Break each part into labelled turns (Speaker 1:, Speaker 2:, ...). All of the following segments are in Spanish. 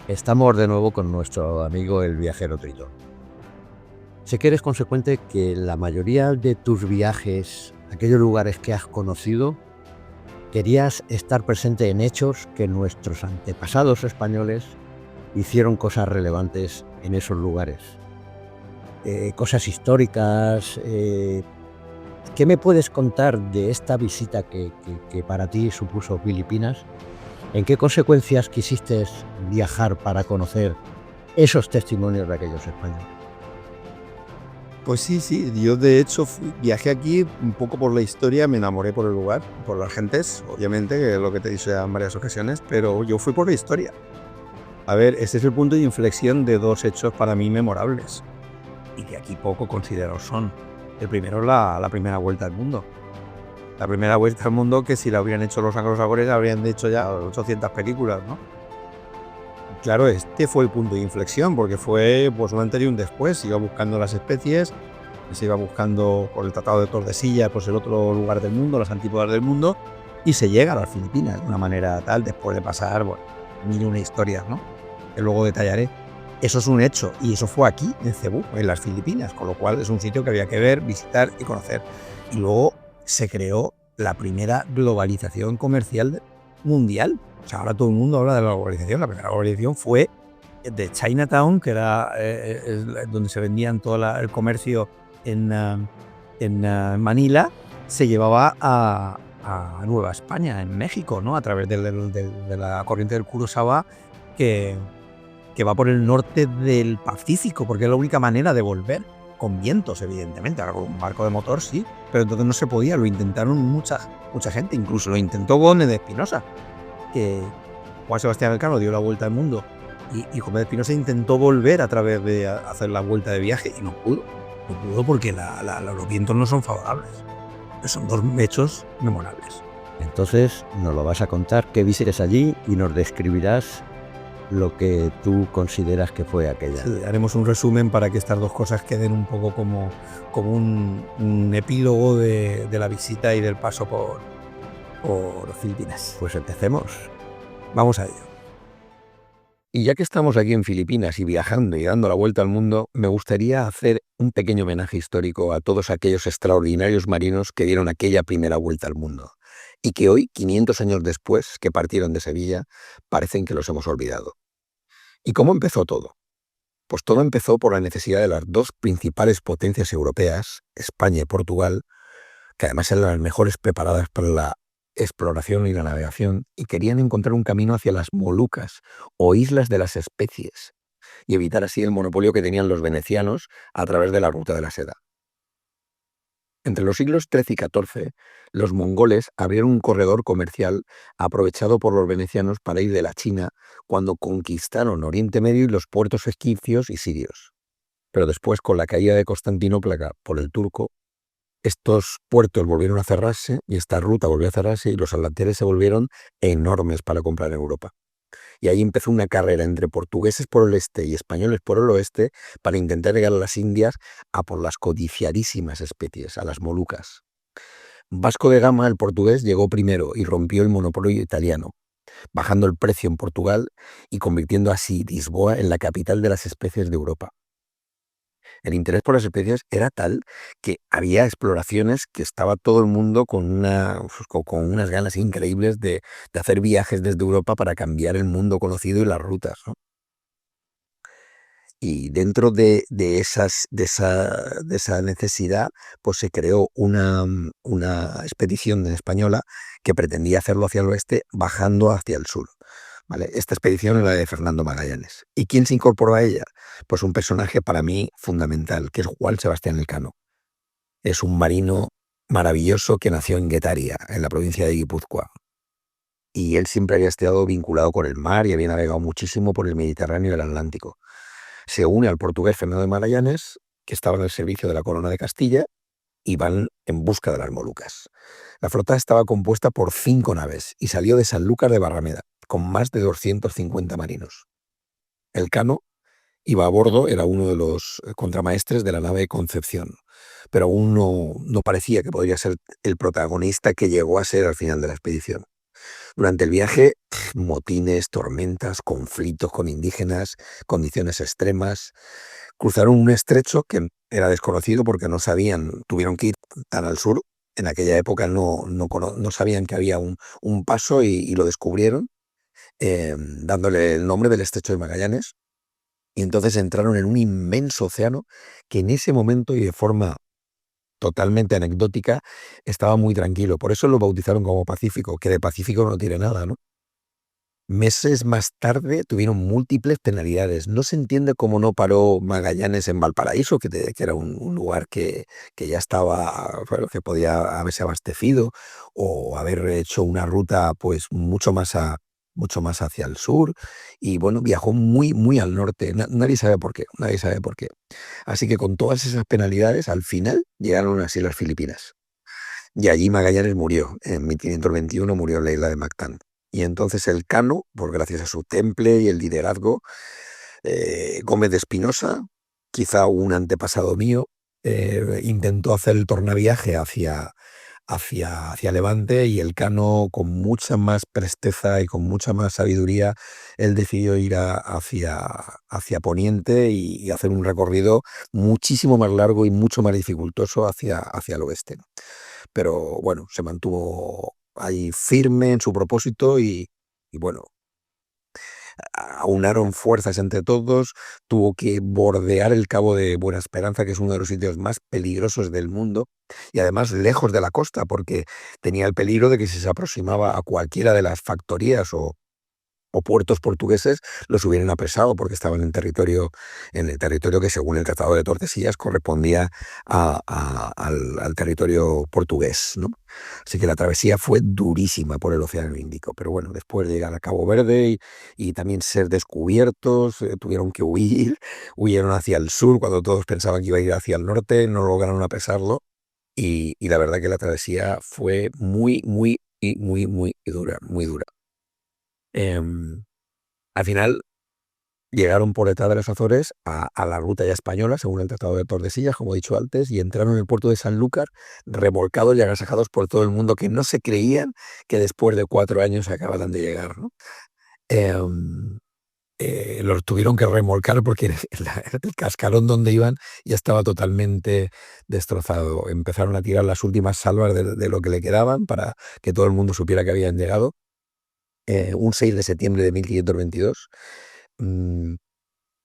Speaker 1: Estamos de nuevo con nuestro amigo el viajero Tritón. Sé que eres consecuente que la mayoría de tus viajes, aquellos lugares que has conocido, querías estar presente en hechos que nuestros antepasados españoles hicieron cosas relevantes en esos lugares. Cosas históricas. ¿Qué me puedes contar de esta visita que para ti supuso Filipinas? ¿En qué consecuencias quisiste viajar para conocer esos testimonios de aquellos españoles?
Speaker 2: Pues sí, yo de hecho viajé aquí un poco por la historia, me enamoré por el lugar, por las gentes, obviamente, que es lo que te he dicho ya en varias ocasiones, pero yo fui por la historia. A ver, este es el punto de inflexión de dos hechos para mí memorables, y que aquí poco considerados son. El primero es la primera vuelta al mundo. La primera vuelta al mundo que si la hubieran hecho los anglosajores habrían hecho ya 800 películas, ¿no? Claro, este fue el punto de inflexión, porque fue pues un antes y un después. Iba buscando las especies, se iba buscando por el Tratado de Tordesillas, pues el otro lugar del mundo, las antípodas del mundo, y se llega a las Filipinas de una manera tal, después de pasar, bueno, mil y una historias, ¿no? Que luego detallaré. Eso es un hecho, y eso fue aquí, en Cebú, en las Filipinas, con lo cual es un sitio que había que ver, visitar y conocer. Y luego se creó la primera globalización comercial mundial. O sea, ahora todo el mundo habla de la globalización. La primera globalización fue de Chinatown, que era donde se vendían todo el comercio en Manila, se llevaba a Nueva España, en México, ¿no? A través de la corriente del Kurosawa, que va por el norte del Pacífico, porque es la única manera de volver, con vientos, evidentemente. Ahora con un barco de motor sí, pero entonces no se podía. Lo intentaron mucha gente, incluso lo intentó Gómez de Espinosa, que Juan Sebastián Elcano dio la vuelta al mundo y Gómez de Espinosa intentó volver a través de hacer la vuelta de viaje y no pudo. No pudo porque los vientos no son favorables. Son dos hechos memorables.
Speaker 1: Entonces nos lo vas a contar, qué visites allí y nos describirás lo que tú consideras que fue aquella.
Speaker 2: Sí, haremos un resumen para que estas dos cosas queden un poco como un epílogo de la visita y del paso por Filipinas.
Speaker 1: Pues empecemos.
Speaker 2: Vamos a ello.
Speaker 1: Y ya que estamos aquí en Filipinas y viajando y dando la vuelta al mundo, me gustaría hacer un pequeño homenaje histórico a todos aquellos extraordinarios marinos que dieron aquella primera vuelta al mundo y que hoy, 500 años después que partieron de Sevilla, parecen que los hemos olvidado. ¿Y cómo empezó todo? Pues todo empezó por la necesidad de las dos principales potencias europeas, España y Portugal, que además eran las mejores preparadas para la exploración y la navegación, y querían encontrar un camino hacia las Molucas, o Islas de las Especies, y evitar así el monopolio que tenían los venecianos a través de la ruta de la seda. Entre los siglos XIII y XIV, los mongoles abrieron un corredor comercial aprovechado por los venecianos para ir de la China cuando conquistaron Oriente Medio y los puertos egipcios y sirios. Pero después, con la caída de Constantinopla por el turco, estos puertos volvieron a cerrarse y esta ruta volvió a cerrarse y los aranceles se volvieron enormes para comprar en Europa. Y ahí empezó una carrera entre portugueses por el este y españoles por el oeste para intentar llegar a las Indias a por las codiciadísimas especies, a las Molucas. Vasco de Gama, el portugués, llegó primero y rompió el monopolio italiano, bajando el precio en Portugal y convirtiendo así Lisboa en la capital de las especies de Europa. El interés por las especies era tal que había exploraciones que estaba todo el mundo con unas ganas increíbles de hacer viajes desde Europa para cambiar el mundo conocido y las rutas, ¿no? Y dentro de esa necesidad, pues se creó una expedición española que pretendía hacerlo hacia el oeste, bajando hacia el sur. ¿Vale? Esta expedición era la de Fernando Magallanes. ¿Y quién se incorporó a ella? Pues un personaje para mí fundamental, que es Juan Sebastián Elcano. Es un marino maravilloso que nació en Guetaria, en la provincia de Guipúzcoa. Y él siempre había estado vinculado con el mar y había navegado muchísimo por el Mediterráneo y el Atlántico. Se une al portugués Fernando de Magallanes, que estaba en el servicio de la Corona de Castilla, y van en busca de las Molucas. La flota estaba compuesta por 5 naves y salió de Sanlúcar de Barrameda, con más de 250 marinos. Elcano iba a bordo, era uno de los contramaestres de la nave Concepción, pero aún no parecía que podría ser el protagonista que llegó a ser al final de la expedición. Durante el viaje, motines, tormentas, conflictos con indígenas, condiciones extremas. Cruzaron un estrecho que era desconocido porque no sabían, tuvieron que ir tan al sur. En aquella época no sabían que había un paso y lo descubrieron, dándole el nombre del estrecho de Magallanes. Y entonces entraron en un inmenso océano que en ese momento y de forma totalmente anecdótica estaba muy tranquilo. Por eso lo bautizaron como Pacífico, que de Pacífico no tiene nada, ¿no? Meses más tarde tuvieron múltiples penalidades. No se entiende cómo no paró Magallanes en Valparaíso, que era un lugar que ya estaba, bueno, que podía haberse abastecido o haber hecho una ruta pues mucho más hacia el sur. Y bueno, viajó muy, muy al norte. Nadie sabe por qué, nadie sabe por qué. Así que con todas esas penalidades, al final llegaron así las Filipinas. Y allí Magallanes murió. En 1521 murió en la isla de Mactán. Y entonces el Cano, por gracias a su temple y el liderazgo, Gómez de Espinosa, quizá un antepasado mío, intentó hacer el tornaviaje hacia Levante, y el Cano, con mucha más presteza y con mucha más sabiduría, él decidió ir hacia Poniente y hacer un recorrido muchísimo más largo y mucho más dificultoso hacia el oeste. Pero bueno, se mantuvo ahí firme en su propósito y bueno, aunaron fuerzas entre todos, tuvo que bordear el Cabo de Buena Esperanza, que es uno de los sitios más peligrosos del mundo, y además lejos de la costa, porque tenía el peligro de que si se aproximaba a cualquiera de las factorías o puertos portugueses, los hubieran apresado porque estaban en el territorio que, según el Tratado de Tordesillas, correspondía al territorio portugués, ¿no? Así que la travesía fue durísima por el Océano Índico, pero bueno, después de llegar a Cabo Verde y también ser descubiertos, tuvieron que huir, huyeron hacia el sur cuando todos pensaban que iba a ir hacia el norte, no lograron apresarlo, y la verdad que la travesía fue muy, muy, muy, muy dura, muy dura. Em, Al final llegaron por detrás de los Azores a la ruta ya española, según el Tratado de Tordesillas, como he dicho antes, y entraron en el puerto de Sanlúcar, remolcados y agasajados por todo el mundo, que no se creían que después de 4 años acabaran de llegar, ¿no? Em, los tuvieron que remolcar porque el cascarón donde iban ya estaba totalmente destrozado. Empezaron a tirar las últimas salvas de lo que le quedaban para que todo el mundo supiera que habían llegado. Un 6 de septiembre de 1522. mm,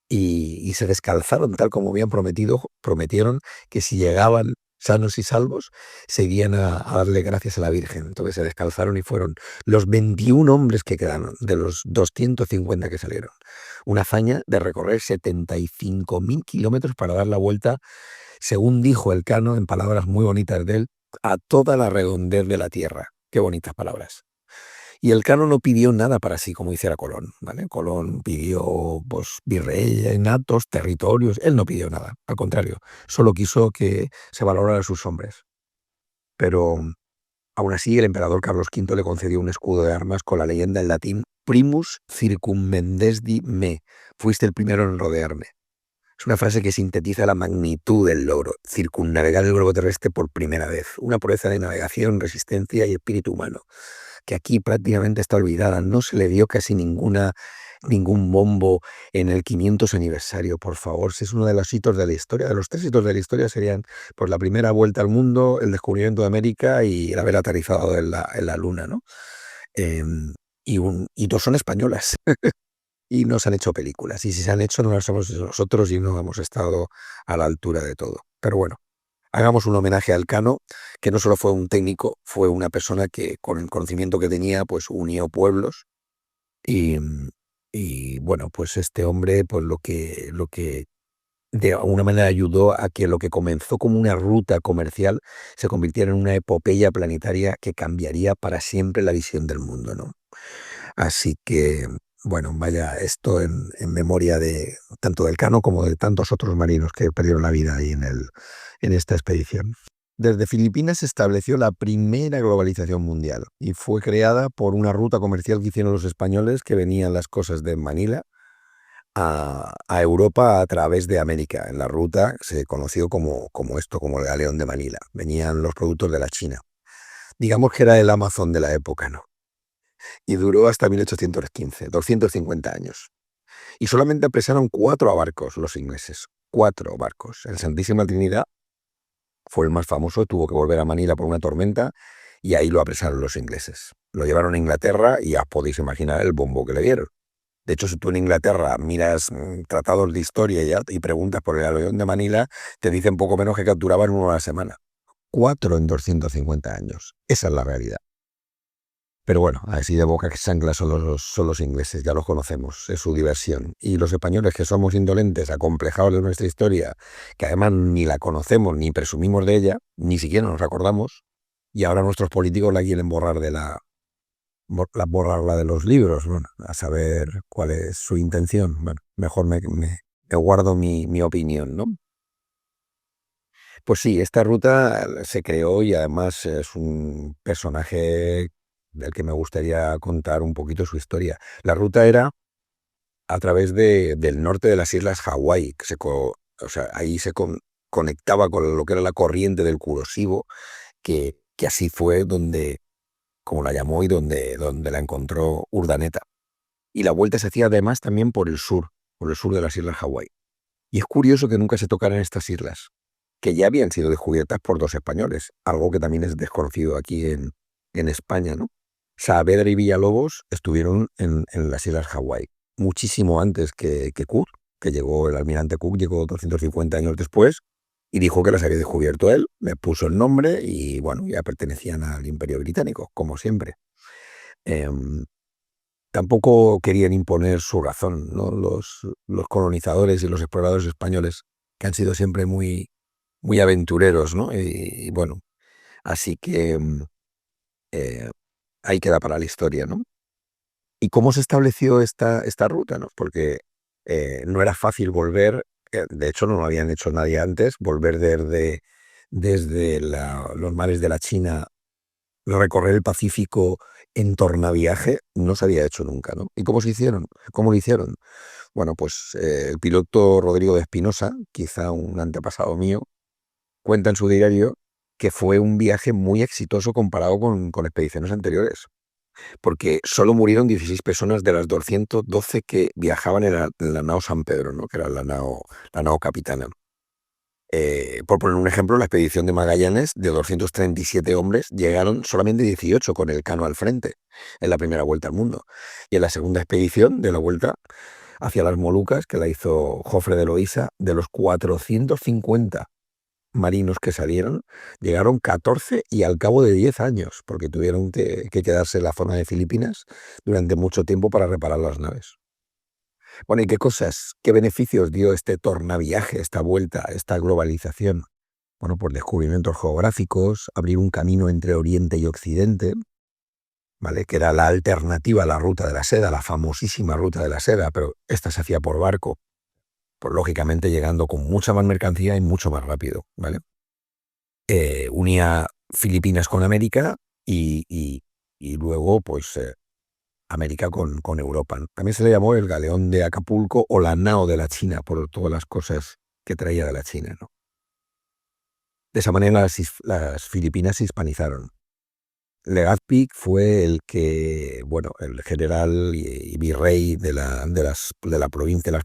Speaker 1: y se descalzaron tal como habían prometieron que si llegaban sanos y salvos se irían a darle gracias a la Virgen. Entonces se descalzaron y fueron los 21 hombres que quedaron de los 250 que salieron. Una hazaña de recorrer 75.000 kilómetros para dar la vuelta, según dijo el Cano, en palabras muy bonitas de él, a toda la redondez de la tierra. Qué bonitas palabras. Y el Cano no pidió nada para sí, como hiciera Colón, ¿vale? Colón pidió pues, virreinatos, territorios. Él no pidió nada, al contrario, solo quiso que se valoraran sus hombres. Pero aún así, el emperador Carlos V le concedió un escudo de armas con la leyenda en latín: Primus circummendesti me. Fuiste el primero en rodearme. Es una frase que sintetiza la magnitud del logro: circunnavegar el globo terrestre por primera vez. Una proeza de navegación, resistencia y espíritu humano, que aquí prácticamente está olvidada. No se le dio casi ningún bombo en el 500 aniversario, por favor. Es uno de los hitos de la historia. De los 3 hitos de la historia serían pues, la primera vuelta al mundo, el descubrimiento de América y el haber aterrizado en la Luna, ¿no? Y 2 son españolas. Y no se han hecho películas. Y si se han hecho, no las hemos hecho nosotros y no hemos estado a la altura de todo. Pero bueno, hagamos un homenaje al Cano, que no solo fue un técnico, fue una persona que con el conocimiento que tenía, pues unió pueblos. Y, y bueno, pues este hombre, pues lo que de alguna manera ayudó a que lo que comenzó como una ruta comercial se convirtiera en una epopeya planetaria que cambiaría para siempre la visión del mundo, ¿no? Así que, bueno, vaya, esto en memoria de tanto del Cano como de tantos otros marinos que perdieron la vida ahí en esta expedición. Desde Filipinas se estableció la primera globalización mundial y fue creada por una ruta comercial que hicieron los españoles, que venían las cosas de Manila a Europa a través de América. En la ruta se conoció como el Galeón de Manila. Venían los productos de la China. Digamos que era el Amazon de la época, ¿no? y duró hasta 1815, 250 años. Y solamente apresaron 4 barcos los ingleses, 4 barcos. El Santísima Trinidad fue el más famoso, tuvo que volver a Manila por una tormenta y ahí lo apresaron los ingleses. Lo llevaron a Inglaterra y ya podéis imaginar el bombo que le dieron. De hecho, si tú en Inglaterra miras tratados de historia y preguntas por el avión de Manila, te dicen poco menos que capturaban uno a la semana. 4 en 250 años. Esa es la realidad. Pero bueno, así de boca que sangla son los ingleses, ya los conocemos, es su diversión. Y los españoles, que somos indolentes, acomplejados de nuestra historia, que además ni la conocemos ni presumimos de ella, ni siquiera nos acordamos, y ahora nuestros políticos la quieren borrar borrarla de los libros, bueno, a saber cuál es su intención. Bueno, mejor me guardo mi opinión, ¿no? Pues sí, esta ruta se creó y además es un personaje del que me gustaría contar un poquito su historia. La ruta era a través del norte de las islas Hawái, o sea, ahí conectaba con lo que era la corriente del Kuroshio, que así fue como la llamó y donde la encontró Urdaneta. Y la vuelta se hacía además también por el sur de las islas Hawái. Y es curioso que nunca se tocaran estas islas, que ya habían sido descubiertas por 2 españoles, algo que también es desconocido aquí en España, ¿no? Saavedra y Villalobos estuvieron en las islas Hawái muchísimo antes que Cook, que llegó el almirante Cook, llegó 250 años después y dijo que las había descubierto él, le puso el nombre y bueno, ya pertenecían al Imperio Británico, como siempre. Tampoco querían imponer su razón, ¿no? Los colonizadores y los exploradores españoles, que han sido siempre muy, muy aventureros, ¿no? Y bueno, así que eh, ahí queda para la historia, ¿no? ¿Y cómo se estableció esta ruta, ¿no? Porque no era fácil volver, de hecho no lo habían hecho nadie antes, volver desde los mares de la China, recorrer el Pacífico en tornaviaje, no se había hecho nunca, ¿no? ¿Y cómo se hicieron? ¿Cómo lo hicieron? Bueno, pues el piloto Rodrigo de Espinosa, quizá un antepasado mío, cuenta en su diario que fue un viaje muy exitoso comparado con expediciones anteriores, porque solo murieron 16 personas de las 212 que viajaban en la nao San Pedro, ¿no? Que era la nao capitana. Por poner un ejemplo, la expedición de Magallanes, de 237 hombres, llegaron solamente 18 con el Cano al frente en la primera vuelta al mundo. Y en la segunda expedición de la vuelta hacia las Molucas, que la hizo Jofre de Loíza, de los 450 marinos que salieron, llegaron 14 y al cabo de 10 años, porque tuvieron que quedarse en la zona de Filipinas durante mucho tiempo para reparar las naves. Bueno, ¿y qué beneficios dio este tornaviaje, esta vuelta, esta globalización? Bueno, pues descubrimientos geográficos, abrir un camino entre Oriente y Occidente, ¿vale? Que era la alternativa a la ruta de la seda, la famosísima ruta de la seda, pero esta se hacía por barco, pues lógicamente llegando con mucha más mercancía y mucho más rápido, ¿vale? Unía Filipinas con América y luego, pues, América con Europa, ¿no? También se le llamó el galeón de Acapulco o la nao de la China, por todas las cosas que traía de la China, ¿no? De esa manera las Filipinas se hispanizaron. Legazpi fue el general y virrey de las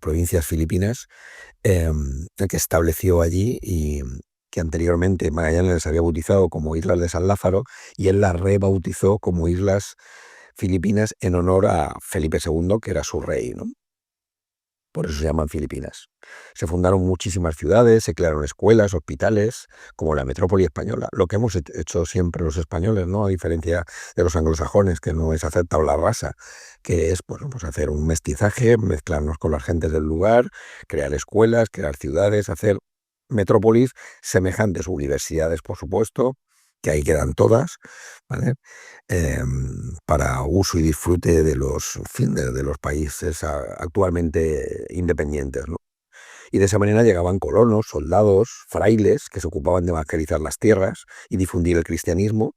Speaker 1: provincias filipinas, el que estableció allí y que anteriormente Magallanes les había bautizado como Islas de San Lázaro y él las rebautizó como Islas Filipinas en honor a Felipe II, que era su rey, ¿no? Por eso se llaman Filipinas. Se fundaron muchísimas ciudades, se crearon escuelas, hospitales, como la metrópoli española, lo que hemos hecho siempre los españoles, ¿no? A diferencia de los anglosajones, que no es hacer tabla rasa, que es pues hacer un mestizaje, mezclarnos con las gentes del lugar, crear escuelas, crear ciudades, hacer metrópolis semejantes, universidades, por supuesto, que ahí quedan todas, ¿vale? Para uso y disfrute de los países actualmente independientes, ¿no? Y de esa manera llegaban colonos, soldados, frailes que se ocupaban de evangelizar las tierras y difundir el cristianismo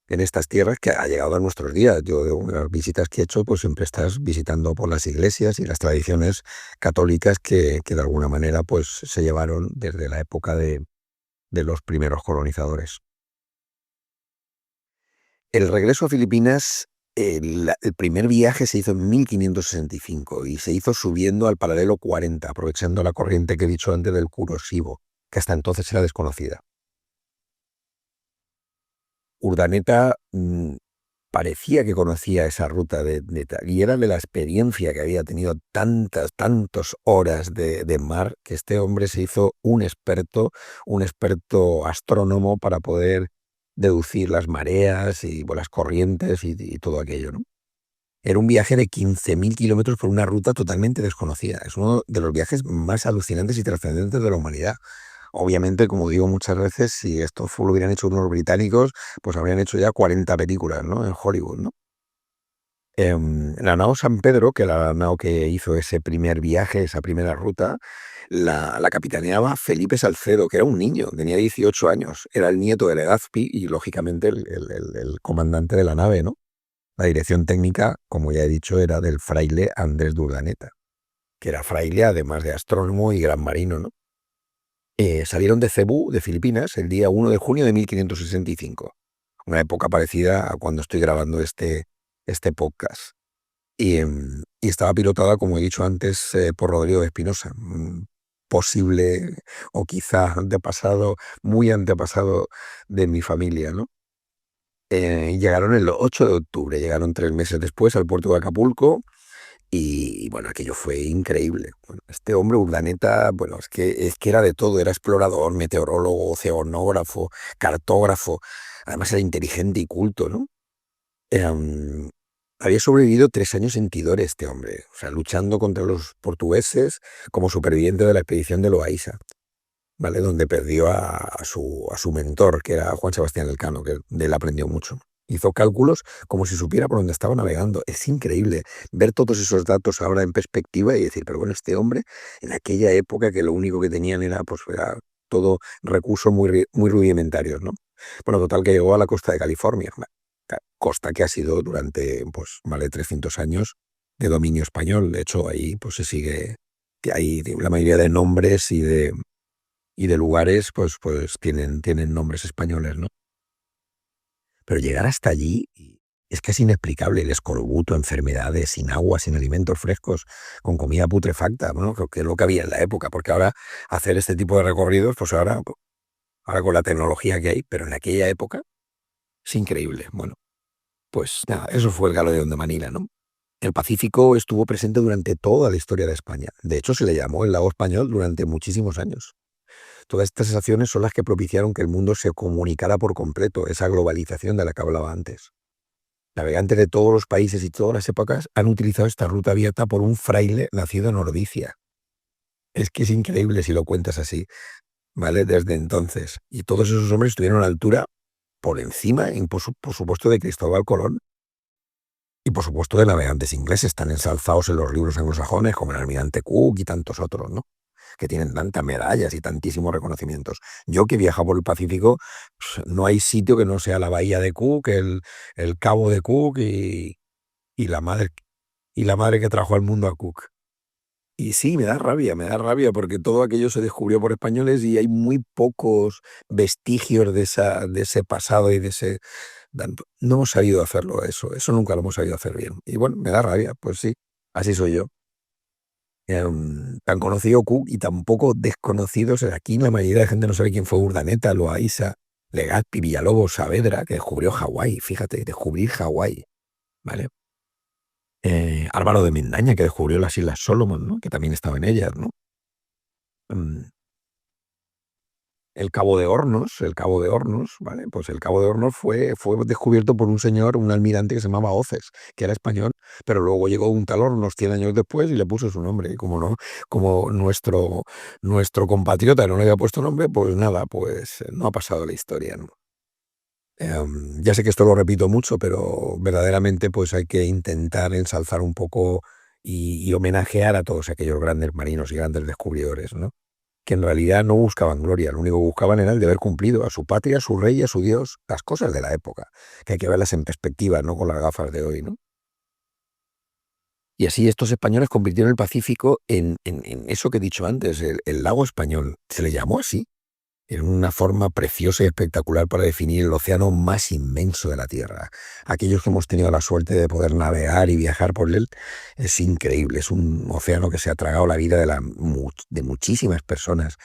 Speaker 1: en estas tierras que ha llegado a nuestros días. Yo, de las visitas que he hecho, pues siempre estás visitando por las iglesias y las tradiciones católicas que de alguna manera pues se llevaron desde la época de los primeros colonizadores. El regreso a Filipinas El primer viaje se hizo en 1565 y se hizo subiendo al paralelo 40, aprovechando la corriente que he dicho antes del Kuroshio, que hasta entonces era desconocida. Urdaneta parecía que conocía esa ruta y era de la experiencia que había tenido tantas horas de mar, que este hombre se hizo un experto astrónomo para poder deducir las mareas y las corrientes y todo aquello, ¿no? Era un viaje de 15.000 kilómetros por una ruta totalmente desconocida. Es uno de los viajes más alucinantes y trascendentes de la humanidad. Obviamente, como digo muchas veces, si esto lo hubieran hecho unos británicos, pues habrían hecho ya 40 películas, ¿no? En Hollywood, ¿no? La nao San Pedro, que era la nao que hizo ese primer viaje, esa primera ruta, la capitaneaba Felipe Salcedo, que era un niño, tenía 18 años, era el nieto de Legazpi y, lógicamente, el comandante de la nave, ¿no? La dirección técnica, como ya he dicho, era del fraile Andrés de Urdaneta, que era fraile además de astrónomo y gran marino, ¿no? Salieron de Cebú, de Filipinas, el día 1 de junio de 1565, una época parecida a cuando estoy grabando este podcast. Y estaba pilotada, como he dicho antes, por Rodrigo de Espinosa, posible o quizá antepasado, muy antepasado de mi familia, ¿no? Llegaron el 8 de octubre, llegaron 3 meses después al puerto de Acapulco y bueno, aquello fue increíble. Bueno, este hombre, Urdaneta, bueno, es que era de todo, era explorador, meteorólogo, oceanógrafo, cartógrafo, además era inteligente y culto, ¿no? Em, Había sobrevivido 3 años en Tidore este hombre, o sea, luchando contra los portugueses como superviviente de la expedición de Loaiza, ¿vale? Donde perdió a su mentor, que era Juan Sebastián Elcano, que de él aprendió mucho. Hizo cálculos como si supiera por dónde estaba navegando. Es increíble ver todos esos datos ahora en perspectiva y decir, pero bueno, este hombre, en aquella época que lo único que tenían era todo recursos muy rudimentarios, ¿no? Bueno, total que llegó a la costa de California, costa que ha sido durante, pues, vale, 300 años de dominio español. De hecho, ahí pues se sigue, que hay la mayoría de nombres y de lugares, pues tienen nombres españoles, ¿no? Pero llegar hasta allí es casi inexplicable. El escorbuto, enfermedades, sin agua, sin alimentos frescos, con comida putrefacta, bueno, creo que es lo que había en la época, porque ahora hacer este tipo de recorridos, pues ahora con la tecnología que hay, pero en aquella época es increíble. Bueno, pues nada, eso fue el Galeón de Manila, ¿no? El Pacífico estuvo presente durante toda la historia de España. De hecho, se le llamó el lago español durante muchísimos años. Todas estas acciones son las que propiciaron que el mundo se comunicara por completo, esa globalización de la que hablaba antes. Navegantes de todos los países y todas las épocas han utilizado esta ruta abierta por un fraile nacido en Ordicia. Es que es increíble si lo cuentas así, ¿vale? Desde entonces. Y todos esos hombres estuvieron a la altura por encima, por supuesto, de Cristóbal Colón y por supuesto de navegantes ingleses, están ensalzados en los libros anglosajones como el almirante Cook y tantos otros, ¿no? Que tienen tantas medallas y tantísimos reconocimientos. Yo que he viajado por el Pacífico, pues, no hay sitio que no sea la bahía de Cook, el cabo de Cook y la madre, que trajo al mundo a Cook. Y sí, me da rabia porque todo aquello se descubrió por españoles y hay muy pocos vestigios de ese pasado y de ese... No hemos sabido hacerlo eso nunca lo hemos sabido hacer bien. Y bueno, me da rabia, pues sí, así soy yo. Tan conocido Cook y tan poco desconocidos. Aquí la mayoría de gente no sabe quién fue Urdaneta, Loaiza, Legazpi, Villalobos, Saavedra, que descubrió Hawái, fíjate, descubrir Hawái, ¿vale? Álvaro de Mendaña, que descubrió las Islas Solomon, ¿no? Que también estaba en ellas, ¿no? Mm, el Cabo de Hornos, ¿vale? Pues el Cabo de Hornos fue descubierto por un señor, un almirante que se llamaba Oces, que era español, pero luego llegó un tal Hornos 100 años después y le puso su nombre. Y como no, como nuestro compatriota no le había puesto nombre, pues nada, pues no ha pasado la historia, ¿no? Ya sé que esto lo repito mucho, pero verdaderamente pues hay que intentar ensalzar un poco y homenajear a todos aquellos grandes marinos y grandes descubridores, ¿no? Que en realidad no buscaban gloria, lo único que buscaban era el deber cumplido a su patria, a su rey, a su Dios, las cosas de la época, que hay que verlas en perspectiva, no con las gafas de hoy, ¿no? Y así estos españoles convirtieron el Pacífico en eso que he dicho antes, el lago español. Se le llamó así, Era una forma preciosa y espectacular para definir el océano más inmenso de la Tierra. Aquellos que hemos tenido la suerte de poder navegar y viajar por él, es increíble. Es un océano que se ha tragado la vida de muchísimas personas,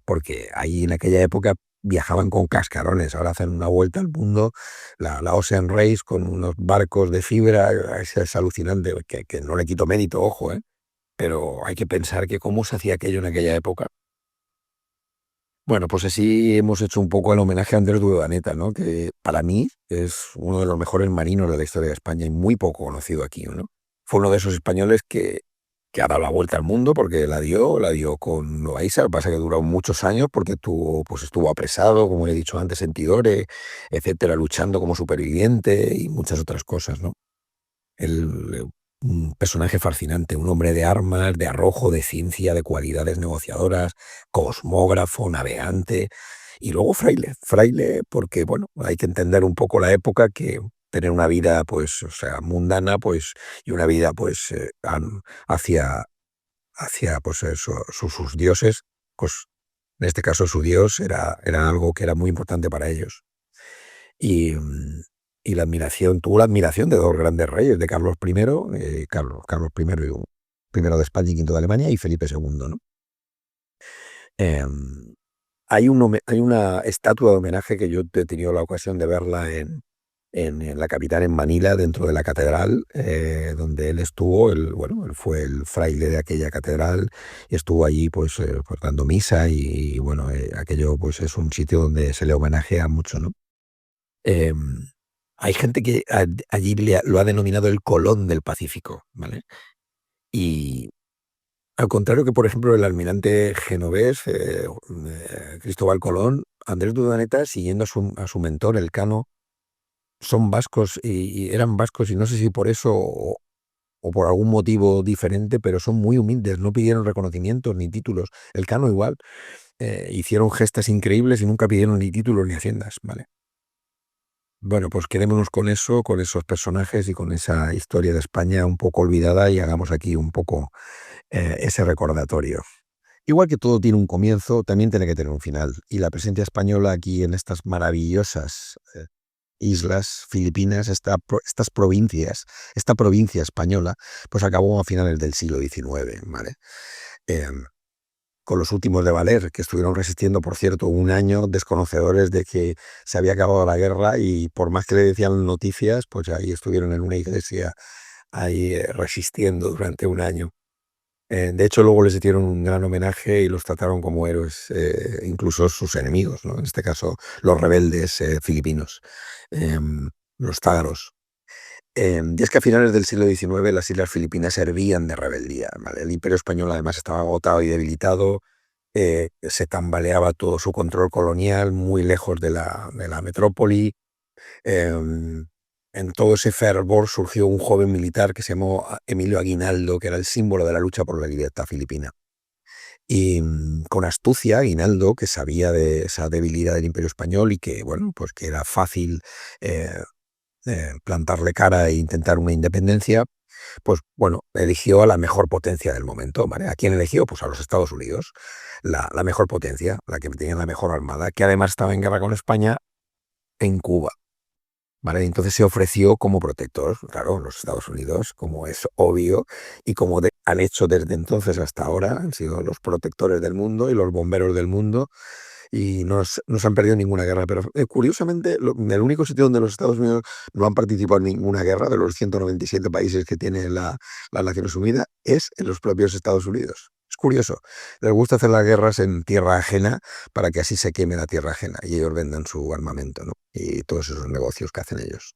Speaker 1: porque ahí en aquella época viajaban con cascarones, ahora hacen una vuelta al mundo, la Ocean Race con unos barcos de fibra, es alucinante, que no le quito mérito, ojo, pero hay que pensar que cómo se hacía aquello en aquella época. Bueno, pues así hemos hecho un poco el homenaje a Andrés Urdaneta, ¿no? Que para mí es uno de los mejores marinos de la historia de España y muy poco conocido aquí, ¿no? Fue uno de esos españoles que ha dado la vuelta al mundo porque la dio con Loaiza. Lo que pasa es que duró muchos años porque pues estuvo apresado, como he dicho antes, en Tidore, etcétera, luchando como superviviente y muchas otras cosas, ¿no? Un personaje fascinante, un hombre de armas, de arrojo, de ciencia, de cualidades negociadoras, cosmógrafo, navegante, y luego fraile. Fraile porque, bueno, hay que entender un poco la época, que tener una vida, pues, o sea, mundana, pues, y una vida, pues, hacia, hacia, pues, eso, sus dioses, pues, en este caso su dios era algo que era muy importante para ellos. Y, y tuvo la admiración de dos grandes reyes, de Carlos I, Carlos I, primero de España y quinto de Alemania, y Felipe II, ¿no? Em, hay una estatua de homenaje que yo he tenido la ocasión de verla en la capital, en Manila, dentro de la catedral, donde él estuvo. Bueno, él fue el fraile de aquella catedral y estuvo allí, pues dando misa bueno, aquello pues es un sitio donde se le homenajea mucho, ¿no? Em, Hay gente que allí lo ha denominado el Colón del Pacífico, ¿vale? Y al contrario que, por ejemplo, el almirante genovés, Cristóbal Colón, Andrés de Urdaneta, siguiendo a su mentor, Elcano, son vascos y eran vascos, y no sé si por eso o por algún motivo diferente, pero son muy humildes, no pidieron reconocimientos ni títulos. Elcano igual, hicieron gestas increíbles y nunca pidieron ni títulos ni haciendas, ¿vale? Bueno, pues quedémonos con eso, con esos personajes y con esa historia de España un poco olvidada, y hagamos aquí un poco ese recordatorio. Igual que todo tiene un comienzo, también tiene que tener un final. Y la presencia española aquí en estas maravillosas islas Filipinas, estas provincias, esta provincia española, pues acabó a finales del siglo XIX, ¿vale? Em, con los últimos de Valer, que estuvieron resistiendo, por cierto, un año, desconocedores de que se había acabado la guerra, y por más que le decían noticias, pues ahí estuvieron en una iglesia, ahí resistiendo durante un año. De hecho, luego les hicieron un gran homenaje y los trataron como héroes, incluso sus enemigos, ¿no? En este caso, los rebeldes filipinos, los tágaros. Y es que a finales del siglo XIX las islas Filipinas servían de rebeldía, ¿vale? El Imperio Español además estaba agotado y debilitado, se tambaleaba todo su control colonial, muy lejos de la metrópoli. Em, en todo ese fervor surgió un joven militar que se llamó Emilio Aguinaldo, que era el símbolo de la lucha por la libertad filipina. Y con astucia, Aguinaldo, que sabía de esa debilidad del Imperio Español y que, bueno, pues que era fácil eh, plantarle cara e intentar una independencia, pues bueno, eligió a la mejor potencia del momento, ¿vale? ¿A quién eligió? Pues a los Estados Unidos, la mejor potencia, la que tenía la mejor armada, que además estaba en guerra con España en Cuba. ¿Vale? Entonces se ofreció como protector, claro, los Estados Unidos, como es obvio, y como han hecho desde entonces hasta ahora, han sido los protectores del mundo y los bomberos del mundo, y no se han perdido ninguna guerra. Pero curiosamente, el único sitio donde los Estados Unidos no han participado en ninguna guerra, de los 197 países que tiene las Naciones Unidas, es en los propios Estados Unidos. Es curioso. Les gusta hacer las guerras en tierra ajena para que así se queme la tierra ajena y ellos vendan su armamento, ¿no? Y todos esos negocios que hacen ellos.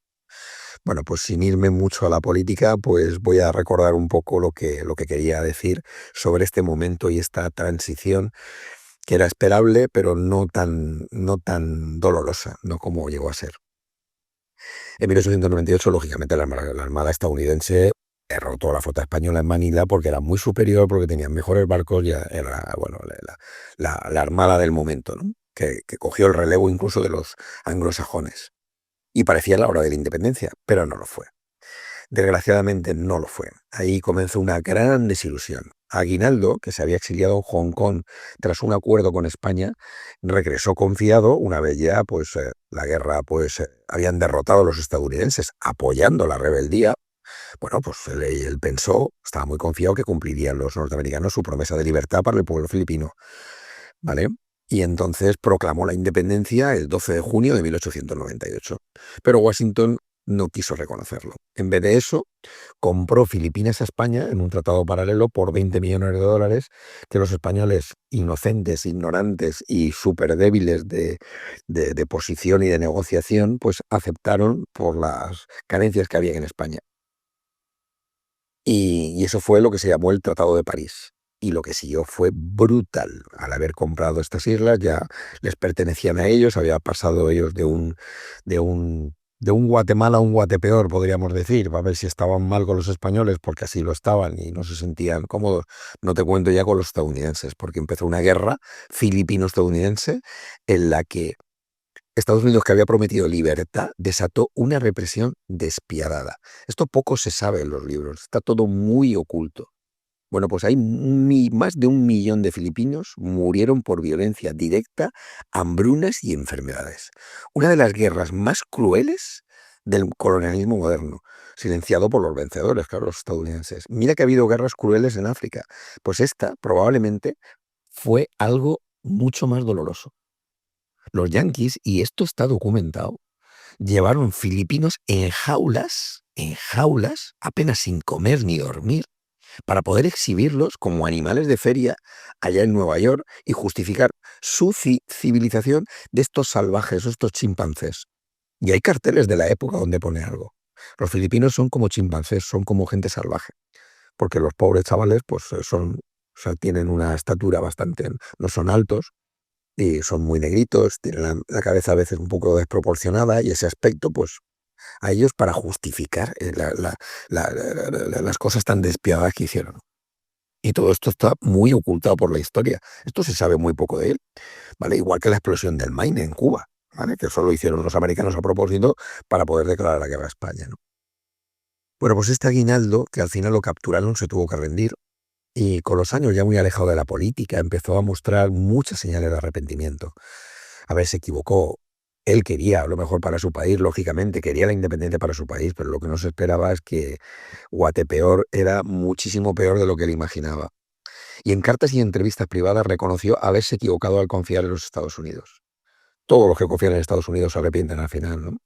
Speaker 1: Bueno, pues sin irme mucho a la política, pues voy a recordar un poco lo que quería decir sobre este momento y esta transición, que era esperable, pero no tan dolorosa, no como llegó a ser. En 1898, lógicamente, la Armada estadounidense derrotó a la flota española en Manila porque era muy superior, porque tenían mejores barcos, ya era, bueno, la armada del momento, ¿no? Que cogió el relevo incluso de los anglosajones. Y parecía la hora de la independencia, pero no lo fue. Desgraciadamente no lo fue. Ahí comenzó una gran desilusión. Aguinaldo, que se había exiliado en Hong Kong tras un acuerdo con España, regresó confiado una vez ya la guerra habían derrotado a los estadounidenses apoyando la rebeldía. Bueno, pues él pensó, estaba muy confiado que cumplirían los norteamericanos su promesa de libertad para el pueblo filipino, ¿vale? Y entonces proclamó la independencia el 12 de junio de 1898. Pero Washington no quiso reconocerlo. En vez de eso, compró Filipinas a España en un tratado paralelo por 20 millones de dólares que los españoles, inocentes, ignorantes y súper débiles de posición y de negociación, pues aceptaron por las carencias que había en España. Y eso fue lo que se llamó el Tratado de París. Y lo que siguió fue brutal. Al haber comprado estas islas, ya les pertenecían a ellos, había pasado ellos de un Guatemala a un Guatepeor, podríamos decir, a ver si estaban mal con los españoles, porque así lo estaban y no se sentían cómodos. No te cuento ya con los estadounidenses, porque empezó una guerra filipino-estadounidense en la que Estados Unidos, que había prometido libertad, desató una represión despiadada. Esto poco se sabe en los libros, está todo muy oculto. Bueno, pues hay más de 1 millón de filipinos murieron por violencia directa, hambrunas y enfermedades. Una de las guerras más crueles del colonialismo moderno, silenciado por los vencedores, claro, los estadounidenses. Mira que ha habido guerras crueles en África, pues esta probablemente fue algo mucho más doloroso. Los yanquis, y esto está documentado, llevaron filipinos en jaulas, apenas sin comer ni dormir, para poder exhibirlos como animales de feria allá en Nueva York y justificar su civilización de estos salvajes, estos chimpancés. Y hay carteles de la época donde pone algo. Los filipinos son como chimpancés, son como gente salvaje, porque los pobres chavales tienen una estatura bastante, no son altos, y son muy negritos, tienen la cabeza a veces un poco desproporcionada, y ese aspecto, pues, a ellos para justificar las cosas tan despiadadas que hicieron. Y todo esto está muy ocultado por la historia. Esto se sabe muy poco de él, ¿vale? Igual que la explosión del Maine en Cuba, ¿vale? Que eso lo hicieron los americanos a propósito para poder declarar la guerra a España, ¿no? Bueno, pues este Aguinaldo, que al final lo capturaron, se tuvo que rendir. Y con los años, ya muy alejado de la política, empezó a mostrar muchas señales de arrepentimiento. A ver, se equivocó. Él quería lo mejor para su país, lógicamente, quería la independencia para su país, pero lo que no se esperaba es que Guatepeor era muchísimo peor de lo que él imaginaba. Y en cartas y entrevistas privadas reconoció haberse equivocado al confiar en los Estados Unidos. Todos los que confían en Estados Unidos se arrepienten al final, ¿no?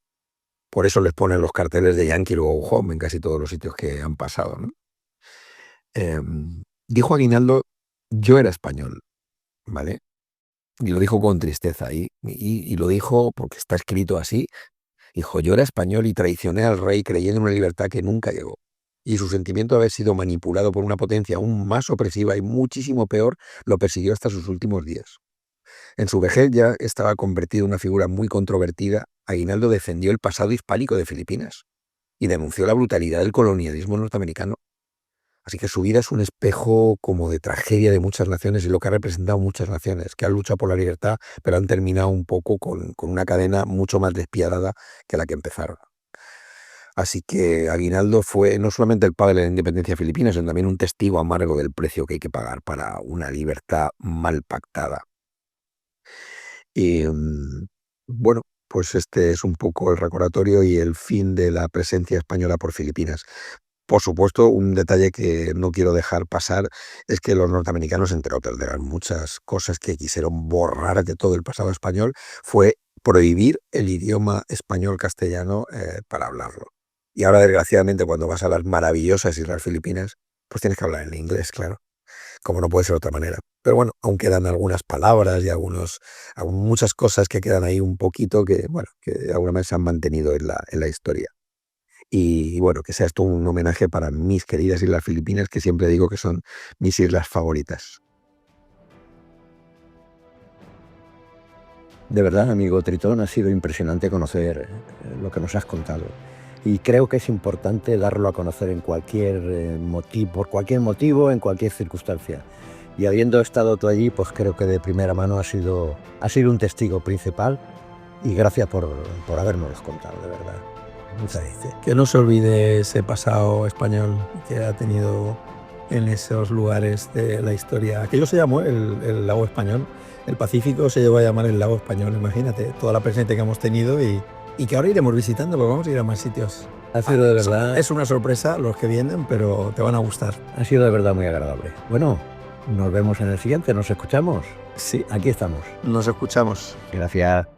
Speaker 1: Por eso les ponen los carteles de Yankee o Home en casi todos los sitios que han pasado, ¿no? Dijo Aguinaldo, yo era español, ¿vale? Y lo dijo con tristeza, y lo dijo porque está escrito así. Dijo, yo era español y traicioné al rey creyendo en una libertad que nunca llegó. Y su sentimiento de haber sido manipulado por una potencia aún más opresiva y muchísimo peor lo persiguió hasta sus últimos días. En su vejez ya estaba convertido en una figura muy controvertida. Aguinaldo defendió el pasado hispánico de Filipinas y denunció la brutalidad del colonialismo norteamericano. Así que su vida es un espejo como de tragedia de muchas naciones y lo que ha representado muchas naciones que han luchado por la libertad, pero han terminado un poco con una cadena mucho más despiadada que la que empezaron. Así que Aguinaldo fue no solamente el padre de la independencia filipina, sino también un testigo amargo del precio que hay que pagar para una libertad mal pactada. Y bueno, pues este es un poco el recordatorio y el fin de la presencia española por Filipinas. Por supuesto, un detalle que no quiero dejar pasar es que los norteamericanos, entre otras de las muchas cosas que quisieron borrar de todo el pasado español, fue prohibir el idioma español-castellano para hablarlo. Y ahora, desgraciadamente, cuando vas a las maravillosas Islas Filipinas, pues tienes que hablar en inglés, claro, como no puede ser de otra manera. Pero bueno, aún quedan algunas palabras y muchas cosas que quedan ahí un poquito que, bueno, que de alguna manera se han mantenido en la historia. Y bueno, que sea esto un homenaje para mis queridas Islas Filipinas, que siempre digo que son mis islas favoritas.
Speaker 3: De verdad, amigo Tritón, ha sido impresionante conocer lo que nos has contado. Y creo que es importante darlo a conocer en cualquier motivo, por cualquier motivo, en cualquier circunstancia. Y habiendo estado tú allí, pues creo que de primera mano has sido un testigo principal. Y gracias por habérnoslo contado, de verdad. Muchas gracias.
Speaker 2: Que no se olvide ese pasado español que ha tenido en esos lugares de la historia. Aquello se llamó el lago español. El Pacífico se llevó a llamar el lago español, imagínate, toda la presencia que hemos tenido y que ahora iremos visitando, porque vamos a ir a más sitios.
Speaker 3: Ha sido de verdad,
Speaker 2: Es una sorpresa los que vienen, pero te van a gustar.
Speaker 3: ha sido de verdad muy agradable. Bueno, nos vemos en el siguiente, nos escuchamos.
Speaker 2: Sí,
Speaker 3: Aquí estamos.
Speaker 2: nos escuchamos.
Speaker 3: Gracias.